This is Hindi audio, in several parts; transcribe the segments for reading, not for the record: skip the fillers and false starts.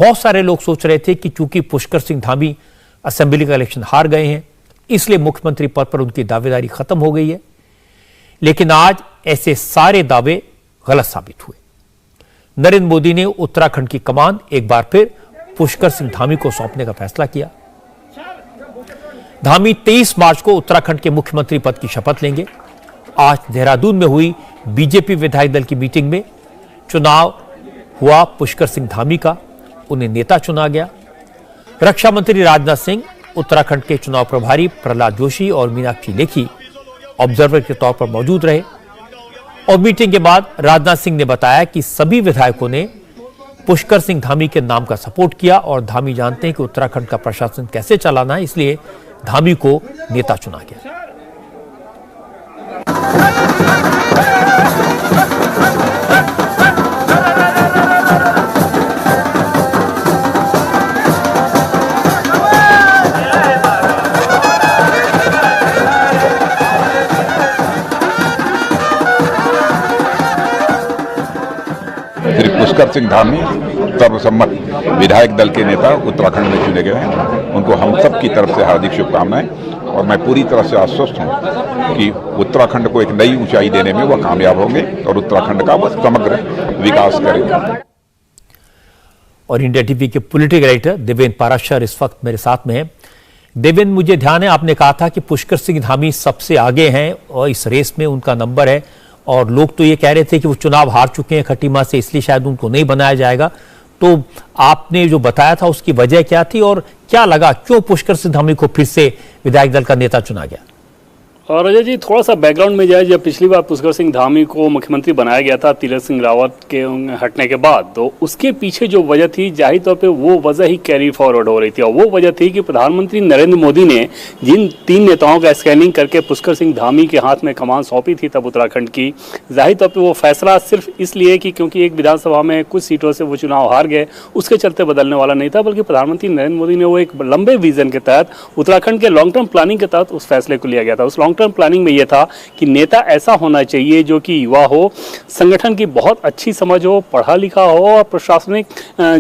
बहुत सारे लोग सोच रहे थे कि चूंकि पुष्कर सिंह धामी असेंबली का इलेक्शन हार गए हैं, इसलिए मुख्यमंत्री पद पर उनकी दावेदारी खत्म हो गई है। लेकिन आज ऐसे सारे दावे गलत साबित हुए। नरेंद्र मोदी ने उत्तराखंड की कमान एक बार फिर पुष्कर सिंह धामी को सौंपने का फैसला किया। धामी 23 मार्च को उत्तराखंड के मुख्यमंत्री पद की शपथ लेंगे। आज देहरादून में हुई बीजेपी विधायक दल की मीटिंग में चुनाव हुआ पुष्कर सिंह धामी का, उन्हें नेता चुना गया। रक्षा मंत्री राजनाथ सिंह, उत्तराखंड के चुनाव प्रभारी प्रहलाद जोशी और मीनाक्षी लेखी ऑब्जर्वर के तौर पर मौजूद रहे। और मीटिंग के बाद राजनाथ सिंह ने बताया कि सभी विधायकों ने पुष्कर सिंह धामी के नाम का सपोर्ट किया और धामी जानते हैं कि उत्तराखंड का प्रशासन कैसे चलाना है, इसलिए धामी को नेता चुना गया। श्री पुष्कर सिंह धामी सर्वसम्मत विधायक दल के नेता उत्तराखंड में चुने गए हैं। उनको हम सब की तरफ से हार्दिक शुभकामनाएं और मैं पूरी तरह से आश्वस्त हूं कि उत्तराखंड को एक नई ऊंचाई देने में वह कामयाब होंगे और उत्तराखंड का वह समग्र विकास करेंगे। और इंडिया टीवी के पॉलिटिकल एडिटर देवेंद्र पाराशर इस वक्त मेरे साथ में है। देवेंद्र, मुझे ध्यान है आपने कहा था कि पुष्कर सिंह धामी सबसे आगे हैं और इस रेस में उनका नंबर है, और लोग तो ये कह रहे थे कि वो चुनाव हार चुके हैं खटीमा से, इसलिए शायद उनको नहीं बनाया जाएगा। तो आपने जो बताया था उसकी वजह क्या थी और क्या लगा, क्यों पुष्कर सिंह धामी को फिर से विधायक दल का नेता चुना गया? और अजय जी, थोड़ा सा बैकग्राउंड में जाए, जब पिछली बार पुष्कर सिंह धामी को मुख्यमंत्री बनाया गया था तीरथ सिंह रावत के हटने के बाद, तो उसके पीछे जो वजह थी, जाहिर तौर पे वो वजह ही कैरी फॉरवर्ड हो रही थी। और वो वजह थी कि प्रधानमंत्री नरेंद्र मोदी ने जिन 3 नेताओं का स्कैनिंग करके पुष्कर सिंह धामी के हाथ में कमान सौंपी थी तब उत्तराखंड की, जाहिर तौर पर वो फैसला सिर्फ इसलिए कि क्योंकि एक विधानसभा में कुछ सीटों से वो चुनाव हार गए, उसके चलते बदलने वाला नहीं था, बल्कि प्रधानमंत्री नरेंद्र मोदी ने वो एक लंबे विजन के तहत उत्तराखंड के लॉन्ग टर्म प्लानिंग के तहत उस फैसले को लिया गया था। उस लॉन्ग टर्म प्लानिंग में यह था कि नेता ऐसा होना चाहिए जो कि युवा हो, संगठन की बहुत अच्छी समझ हो, पढ़ा लिखा हो और प्रशासनिक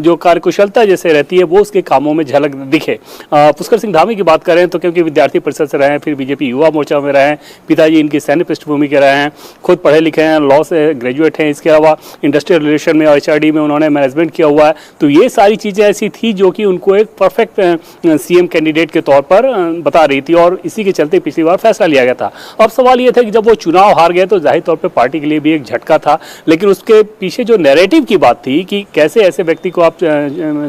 जो कार्यकुशलता जैसे रहती है वो उसके कामों में झलक दिखे। पुष्कर सिंह धामी की बात करें तो क्योंकि विद्यार्थी परिषद से रहे हैं, फिर बीजेपी युवा मोर्चा में रहे हैं, पिताजी इनकी सैन्य पृष्ठभूमि के रहे हैं, खुद पढ़े लिखे हैं, लॉ से ग्रेजुएट हैं, इसके अलावा इंडस्ट्रियल रिलेशन में HRD में उन्होंने मैनेजमेंट किया हुआ है। तो ये सारी चीज़ें ऐसी थी जो कि उनको एक परफेक्ट CM कैंडिडेट के तौर पर बता रही थी और इसी के चलते पिछली बार फैसला लिया गया था। अब सवाल ये था कि जब वो चुनाव हार गए तो जाहिर तौर पे पार्टी के लिए भी एक झटका था, लेकिन उसके पीछे जो नैरेटिव की बात थी कि कैसे ऐसे व्यक्ति को आप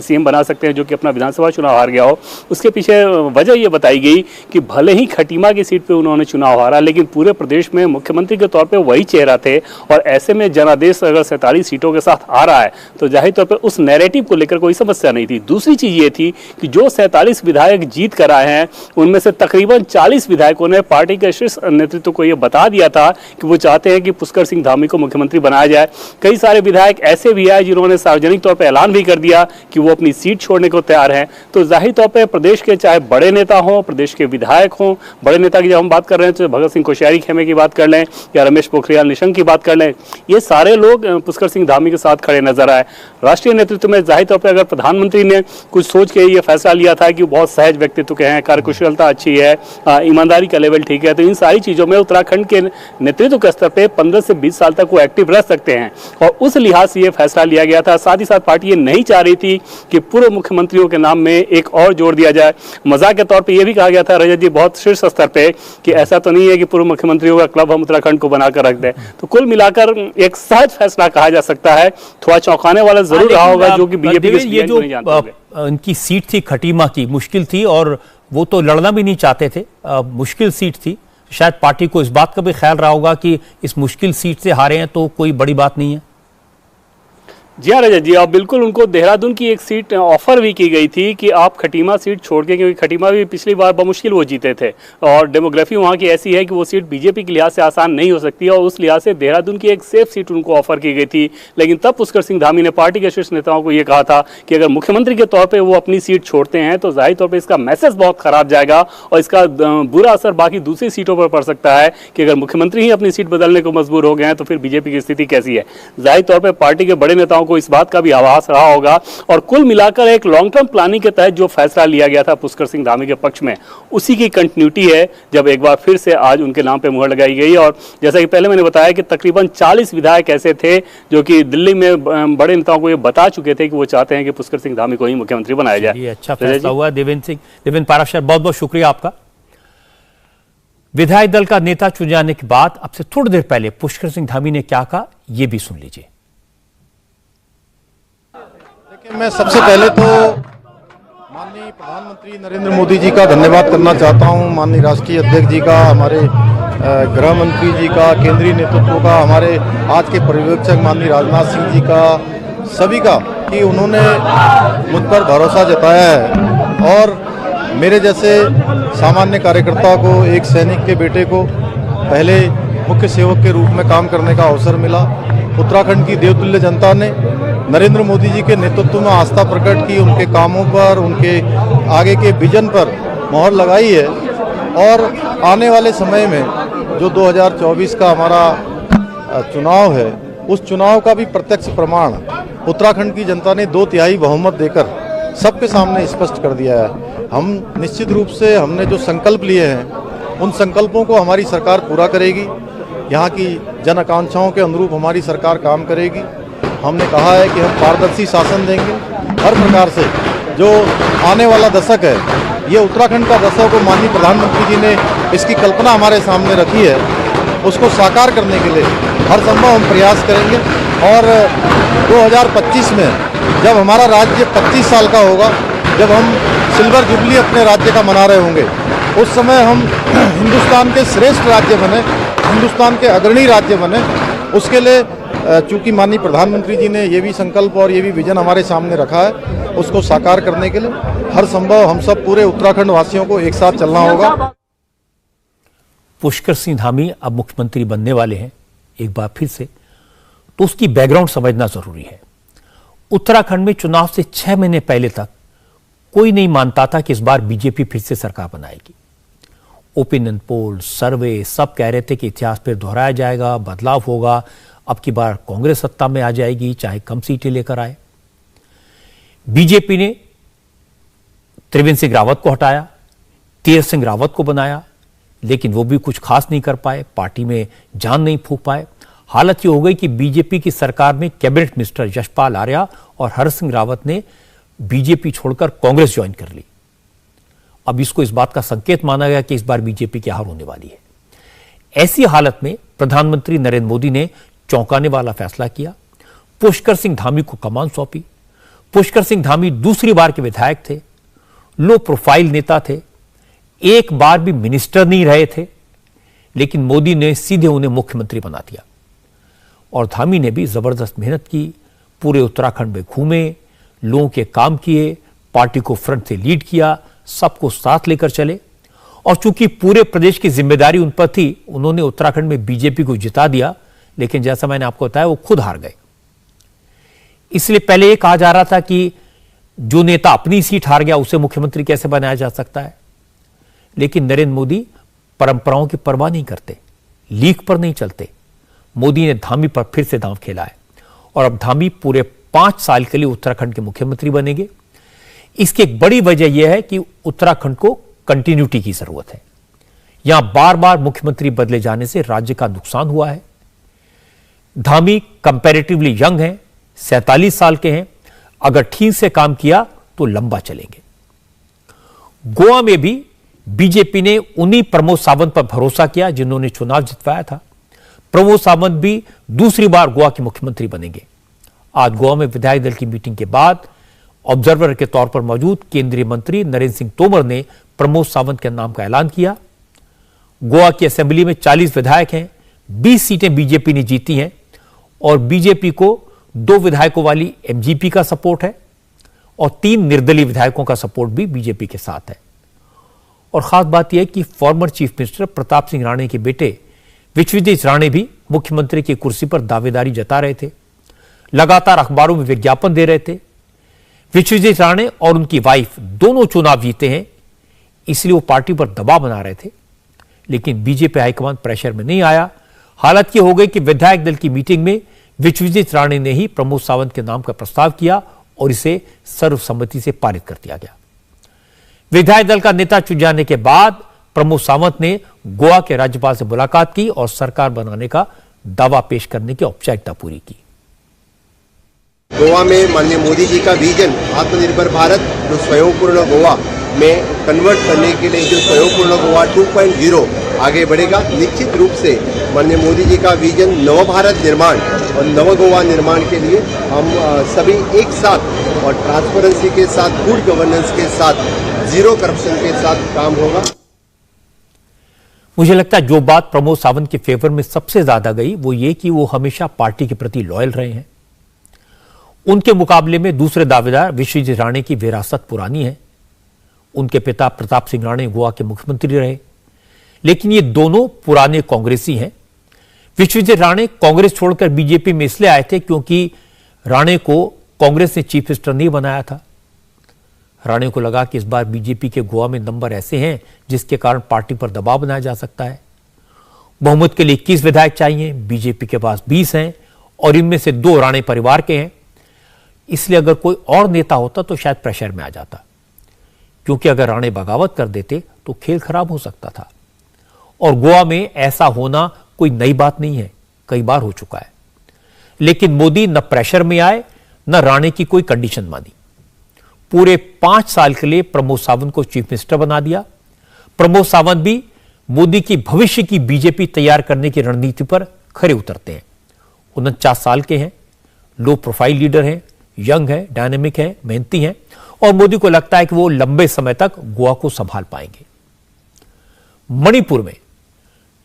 CM बना सकते हैं जो कि अपना विधानसभा चुनाव हार गया हो, उसके पीछे वजह ये बताई गई कि भले ही खटीमा की सीट पे उन्होंने चुनाव हारा, लेकिन पूरे प्रदेश में मुख्यमंत्री के तौर पर वही चेहरा थे और ऐसे में जनादेश अगर 47 सीटों के साथ आ रहा है तो जाहिर तौर पर उस नैरेटिव को लेकर कोई समस्या नहीं थी। दूसरी चीज ये थी कि जो 47 विधायक जीत कर आए हैं उनमें से तकरीबन 40 विधायकों ने पार्टी के शीर्ष नेतृत्व को यह बता दिया था कि वो चाहते हैं कि पुष्कर सिंह धामी को मुख्यमंत्री बनाया जाए। कई सारे विधायक ऐसे भी आए जिन्होंने सार्वजनिक तौर पर ऐलान भी कर दिया कि वो अपनी सीट छोड़ने को तैयार हैं। तो जाहिर तौर पर प्रदेश के चाहे बड़े नेता हों, प्रदेश के विधायक हों, बड़े नेता की जब हम बात कर रहे हैं तो भगत सिंह कोश्यारी खेमे की बात कर लें या रमेश पोखरियाल निशंक की बात कर लें, ये सारे लोग पुष्कर सिंह धामी के साथ खड़े नजर आए। राष्ट्रीय नेतृत्व में जाहिर तौर पर अगर प्रधानमंत्री ने कुछ सोच के ये फैसला लिया था कि वो बहुत सहज व्यक्तित्व के हैं, कार्यकुशलता अच्छी है, ईमानदारी का लेवल ठीक है, तो इन सारी चीजों में उत्तराखंड के नेतृत्व के स्तर पे 15 से 20 साल तक वो एक्टिव रह सकते हैं और उस लिहाज से ये फैसला लिया गया था। साथ ही साथ पार्टी ये नहीं चाह रही थी कि पूर्व मुख्यमंत्रियों के नाम में एक और जोड़ दिया जाए। मजाक के तौर पे ये भी कहा गया था रजत जी बहुत शीर्ष स्तर पे कि ऐसा तो नहीं है कि पूर्व मुख्यमंत्रियों का क्लब हम उत्तराखंड को बनाकर रख दें। तो कुल मिलाकर एक सहज फैसला कहा जा सकता है, थोड़ा चौंकाने वाला जरूर रहा होगा जो कि बीजेपी के नहीं जानते होंगे। उनकी सीट थी खटीमा की, मुश्किल थी और वो तो लड़ना भी नहीं चाहते थे, मुश्किल सीट थी। शायद पार्टी को इस बात का भी ख्याल रहा होगा कि इस मुश्किल सीट से हारे हैं तो कोई बड़ी बात नहीं है। जी हाँ रजत जी, और बिल्कुल उनको देहरादून की एक सीट ऑफर भी की गई थी कि आप खटीमा सीट छोड़ के, क्योंकि खटीमा भी पिछली बार बमुश्किल वो जीते थे और डेमोग्राफी वहाँ की ऐसी है कि वो सीट बीजेपी के लिहाज से आसान नहीं हो सकती और उस लिहाज से देहरादून की एक सेफ सीट उनको ऑफर की गई थी। लेकिन तब पुष्कर सिंह धामी ने पार्टी के शीर्ष नेताओं को ये कहा था कि अगर मुख्यमंत्री के तौर पर वो अपनी सीट छोड़ते हैं तो जाहिर तौर पर इसका मैसेज बहुत खराब जाएगा और इसका बुरा असर बाकी दूसरी सीटों पर पड़ सकता है कि अगर मुख्यमंत्री ही अपनी सीट बदलने को मजबूर हो गए हैं तो फिर बीजेपी की स्थिति कैसी है। जाहिर तौर पर पार्टी के बड़े नेताओं नेताओं को इस बात का भी आभास रहा होगा। और कुल मिलाकर एक लॉन्ग टर्म प्लानिंग के तहत जो फैसला लिया गया था पुष्कर सिंह धामी के पक्ष में, उसी की कंटिन्यूटी है जब एक बार फिर से आज उनके नाम पे मुहर लगाई गई। और जैसा कि पहले मैंने बताया कि तकरीबन 40 विधायक ऐसे थे जो कि दिल्ली में बड़े नेताओं को ये बता चुके थे कि वो चाहते हैं कि पुष्कर सिंह धामी को ही मुख्यमंत्री बनाया जाए। ये अच्छा फैसला हुआ। देवेंद्र पाराशर, बहुत बहुत शुक्रिया आपका। विधायक दल का नेता चुन जाने के बाद अब से थोड़ी देर पहले पुष्कर सिंह धामी ने क्या कहा, यह भी सुन लीजिए। देखिए, मैं सबसे पहले तो माननीय प्रधानमंत्री नरेंद्र मोदी जी का धन्यवाद करना चाहता हूं, माननीय राष्ट्रीय अध्यक्ष जी का, हमारे गृह मंत्री जी का, केंद्रीय नेतृत्व का, हमारे आज के पर्यवेक्षक माननीय राजनाथ सिंह जी का, सभी का, कि उन्होंने मुझ पर भरोसा जताया है और मेरे जैसे सामान्य कार्यकर्ता को, एक सैनिक के बेटे को पहले मुख्य सेवक के रूप में काम करने का अवसर मिला। उत्तराखंड की देवतुल्य जनता ने नरेंद्र मोदी जी के नेतृत्व में आस्था प्रकट की, उनके कामों पर, उनके आगे के विजन पर मोहर लगाई है। और आने वाले समय में जो 2024 का हमारा चुनाव है, उस चुनाव का भी प्रत्यक्ष प्रमाण उत्तराखंड की जनता ने 2/3 बहुमत देकर सबके सामने स्पष्ट कर दिया है। हम निश्चित रूप से हमने जो संकल्प लिए हैं, उन संकल्पों को हमारी सरकार पूरा करेगी। यहाँ की जन आकांक्षाओं के अनुरूप हमारी सरकार काम करेगी। हमने कहा है कि हम पारदर्शी शासन देंगे। हर प्रकार से जो आने वाला दशक है, ये उत्तराखंड का दशक, को माननीय प्रधानमंत्री जी ने इसकी कल्पना हमारे सामने रखी है, उसको साकार करने के लिए हर संभव हम प्रयास करेंगे। और 2025 में जब हमारा राज्य 25 साल का होगा, जब हम सिल्वर जुबली अपने राज्य का मना रहे होंगे, उस समय हम हिंदुस्तान के श्रेष्ठ राज्य बने, हिंदुस्तान के अग्रणी राज्य बने। उसके लिए चूंकि माननीय प्रधानमंत्री जी ने ये भी संकल्प और ये भी विजन हमारे सामने रखा है, उसको साकार करने के लिए हर संभव हम सब पूरे उत्तराखंड वासियों को एक साथ चलना होगा। पुष्कर सिंह धामी अब मुख्यमंत्री बनने वाले हैं एक बार फिर से, तो उसकी बैकग्राउंड समझना जरूरी है। उत्तराखंड में चुनाव से 6 महीने पहले तक कोई नहीं मानता था कि इस बार बीजेपी फिर से सरकार बनाएगी। ओपिनियन पोल, सर्वे सब कह रहे थे कि इतिहास फिर दोहराया जाएगा, बदलाव होगा, अब की बार कांग्रेस सत्ता में आ जाएगी, चाहे कम सीटें लेकर आए। बीजेपी ने त्रिवेंद्र सिंह रावत को हटाया, तीरथ सिंह रावत को बनाया, लेकिन वो भी कुछ खास नहीं कर पाए, पार्टी में जान नहीं फूंक पाए। हालत ये हो गई कि बीजेपी की सरकार में कैबिनेट मिनिस्टर यशपाल आर्या और हर सिंह रावत ने बीजेपी छोड़कर कांग्रेस ज्वाइन कर ली। अब इसको इस बात का संकेत माना गया कि इस बार बीजेपी की हार होने वाली है। ऐसी हालत में प्रधानमंत्री नरेंद्र मोदी ने चौंकाने वाला फैसला किया, पुष्कर सिंह धामी को कमान सौंपी। पुष्कर सिंह धामी दूसरी बार के विधायक थे, लो प्रोफाइल नेता थे, एक बार भी मिनिस्टर नहीं रहे थे, लेकिन मोदी ने सीधे उन्हें मुख्यमंत्री बना दिया। और धामी ने भी जबरदस्त मेहनत की, पूरे उत्तराखंड में घूमे, लोगों के काम किए, पार्टी को फ्रंट से लीड किया, सबको साथ लेकर चले। और चूंकि पूरे प्रदेश की जिम्मेदारी उन पर थी, उन्होंने उत्तराखंड में बीजेपी को जिता दिया, लेकिन जैसा मैंने आपको बताया वो खुद हार गए। इसलिए पहले ये कहा जा रहा था कि जो नेता अपनी सीट हार गया उसे मुख्यमंत्री कैसे बनाया जा सकता है। लेकिन नरेंद्र मोदी परंपराओं की परवाह नहीं करते, लीक पर नहीं चलते। मोदी ने धामी पर फिर से दांव खेला है और अब धामी पूरे 5 साल के लिए उत्तराखंड के मुख्यमंत्री बनेंगे। इसकी एक बड़ी वजह यह है कि उत्तराखंड को कंटिन्यूटी की जरूरत है। यहां बार बार मुख्यमंत्री बदले जाने से राज्य का नुकसान हुआ है। धामी कंपैरेटिवली यंग हैं, 47 साल के हैं, अगर ठीक से काम किया तो लंबा चलेंगे। गोवा में भी बीजेपी ने उन्हीं प्रमोद सावंत पर भरोसा किया जिन्होंने चुनाव जितवाया था। प्रमोद सावंत भी दूसरी बार गोवा के मुख्यमंत्री बनेंगे। आज गोवा में विधायक दल की मीटिंग के बाद ऑब्जर्वर के तौर पर मौजूद केंद्रीय मंत्री नरेंद्र सिंह तोमर ने प्रमोद सावंत के नाम का ऐलान किया। गोवा की असेंबली में 40 विधायक हैं, 20 सीटें बीजेपी ने जीती हैं और बीजेपी को 2 विधायकों वाली एमजीपी का सपोर्ट है और 3 निर्दलीय विधायकों का सपोर्ट भी बीजेपी के साथ है। और खास बात यह है कि former chief minister Pratap Singh Rane के बेटे विश्वजीत राणे भी मुख्यमंत्री की कुर्सी पर दावेदारी जता रहे थे, लगातार अखबारों में विज्ञापन दे रहे थे। विश्वजीत राणे और उनकी वाइफ दोनों चुनाव जीते हैं, इसलिए वो पार्टी पर दबाव बना रहे थे, लेकिन बीजेपी हाईकमान प्रेशर में नहीं आया। हालत ये हो गई कि विधायक दल की मीटिंग में विश्वजीत राणे ने ही प्रमोद सावंत के नाम का प्रस्ताव किया और इसे सर्वसम्मति से पारित कर दिया गया। विधायक दल का नेता चुन जाने के बाद प्रमोद सावंत ने गोवा के राज्यपाल से मुलाकात की और सरकार बनाने का दावा पेश करने की औपचारिकता पूरी की। गोवा में माननीय मोदी जी का विजन आत्मनिर्भर भारत जो स्वयंपूर्ण गोवा में कन्वर्ट करने के लिए जो स्वयंपूर्ण गोवा 2.0 आगे बढ़ेगा। निश्चित रूप से माननीय मोदी जी का विजन नव भारत निर्माण और नव गोवा निर्माण के लिए हम सभी एक साथ और ट्रांसपेरेंसी के साथ, गुड गवर्नेंस के साथ, जीरो करप्शन के साथ काम होगा। मुझे लगता है जो बात प्रमोद सावंत के फेवर में सबसे ज्यादा गई वो ये कि वो हमेशा पार्टी के प्रति लॉयल रहे हैं। उनके मुकाबले में दूसरे दावेदार विश्वजीत राणे की विरासत पुरानी है। उनके पिता प्रताप सिंह राणे गोवा के मुख्यमंत्री रहे, लेकिन ये दोनों पुराने कांग्रेसी हैं। विश्वजीत राणे कांग्रेस छोड़कर बीजेपी में इसलिए आए थे क्योंकि राणे को कांग्रेस ने चीफ मिनिस्टर नहीं बनाया था। राणे को लगा कि इस बार बीजेपी के गोवा में नंबर ऐसे हैं जिसके कारण पार्टी पर दबाव बनाया जा सकता है। बहुमत के लिए 21 विधायक चाहिए, बीजेपी के पास 20 हैं और इनमें से 2 राणे परिवार के हैं। इसलिए अगर कोई और नेता होता तो शायद प्रेशर में आ जाता, क्योंकि अगर राणे बगावत कर देते तो खेल खराब हो सकता था। और गोवा में ऐसा होना कोई नई बात नहीं है, कई बार हो चुका है। लेकिन मोदी न प्रेशर में आए न राणे की कोई कंडीशन मानी। पूरे 5 साल के लिए प्रमोद सावंत को चीफ मिनिस्टर बना दिया। प्रमोद सावंत भी मोदी की भविष्य की बीजेपी तैयार करने की रणनीति पर खरे उतरते हैं। 49 साल के हैं, लो प्रोफाइल लीडर हैं, यंग है, डायनेमिक है, मेहनती हैं और मोदी को लगता है कि वो लंबे समय तक गोवा को संभाल पाएंगे। मणिपुर में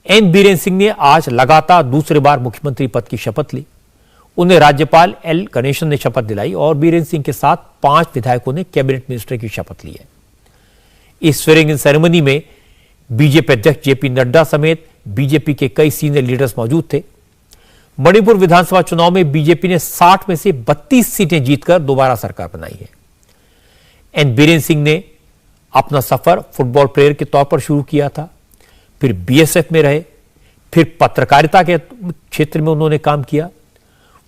एन बीरेन सिंह ने आज लगातार दूसरी बार मुख्यमंत्री पद की शपथ ली। उन्हें राज्यपाल एल गणेशन ने शपथ दिलाई और बीरेन सिंह के साथ 5 विधायकों ने कैबिनेट मिनिस्टर की शपथ ली है। इस स्वेरिंग इन सेरेमनी में बीजेपी अध्यक्ष जेपी नड्डा समेत बीजेपी के कई सीनियर लीडर्स मौजूद थे। मणिपुर विधानसभा चुनाव में बीजेपी ने 60 में से 32 सीटें जीतकर दोबारा सरकार बनाई है। एन बीरेन सिंह ने अपना सफर फुटबॉल प्लेयर के तौर पर शुरू किया था, फिर बीएसएफ में रहे, फिर पत्रकारिता के क्षेत्र में उन्होंने काम किया।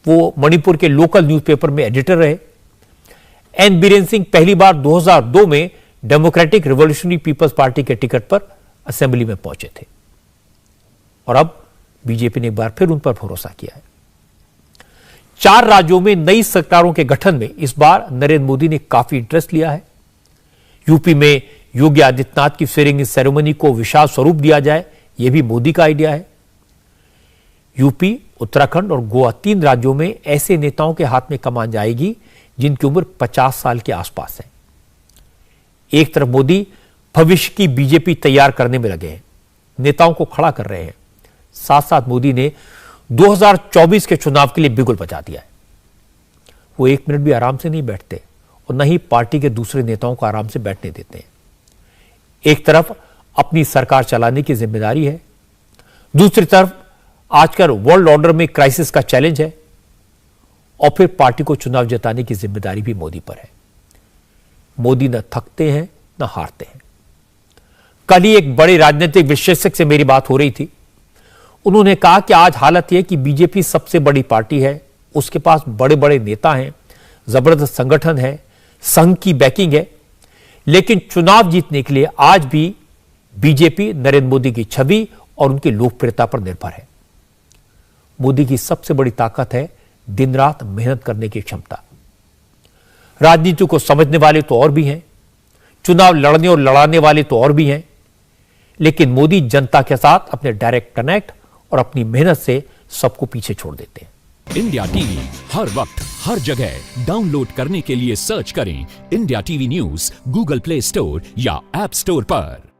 वो मणिपुर के लोकल न्यूज़पेपर में एडिटर रहे। एन बीरेन सिंह पहली बार 2002 में डेमोक्रेटिक रिवॉल्यूशनरी पीपल्स पार्टी के टिकट पर असेंबली में पहुंचे थे और अब बीजेपी ने एक बार फिर उन पर भरोसा किया है। 4 राज्यों में नई सरकारों के गठन में इस बार नरेंद्र मोदी ने काफी इंटरेस्ट लिया है। यूपी में योगी आदित्यनाथ की स्वेरिंग इन सेरेमनी को विशाल स्वरूप दिया जाए, यह भी मोदी का आइडिया है। यूपी, उत्तराखंड और गोवा 3 राज्यों में ऐसे नेताओं के हाथ में कमान जाएगी जिनकी उम्र 50 साल के आसपास है। एक तरफ मोदी भविष्य की बीजेपी तैयार करने में लगे हैं, नेताओं को खड़ा कर रहे हैं। साथ साथ मोदी ने 2024 के चुनाव के लिए बिगुल बजा दिया है। वो 1 मिनट भी आराम से नहीं बैठते और न ही पार्टी के दूसरे नेताओं को आराम से बैठने देते हैं। एक तरफ अपनी सरकार चलाने की जिम्मेदारी है, दूसरी तरफ आजकल वर्ल्ड ऑर्डर में क्राइसिस का चैलेंज है और फिर पार्टी को चुनाव जिताने की जिम्मेदारी भी मोदी पर है। मोदी न थकते हैं न हारते हैं। कल ही एक बड़े राजनीतिक विश्लेषक से मेरी बात हो रही थी। उन्होंने कहा कि आज हालत यह कि बीजेपी सबसे बड़ी पार्टी है, उसके पास बड़े बड़े नेता हैं, जबरदस्त संगठन है, संघ की बैकिंग है, लेकिन चुनाव जीतने के लिए आज भी बीजेपी नरेंद्र मोदी की छवि और उनकी लोकप्रियता पर निर्भर है। मोदी की सबसे बड़ी ताकत है दिन रात मेहनत करने की क्षमता। राजनीति को समझने वाले तो और भी हैं, चुनाव लड़ने और लड़ाने वाले तो और भी हैं, लेकिन मोदी जनता के साथ अपने डायरेक्ट कनेक्ट और अपनी मेहनत से सबको पीछे छोड़ देते हैं। इंडिया टीवी हर वक्त हर जगह डाउनलोड करने के लिए सर्च करें India TV news Google play store या ऐप स्टोर पर।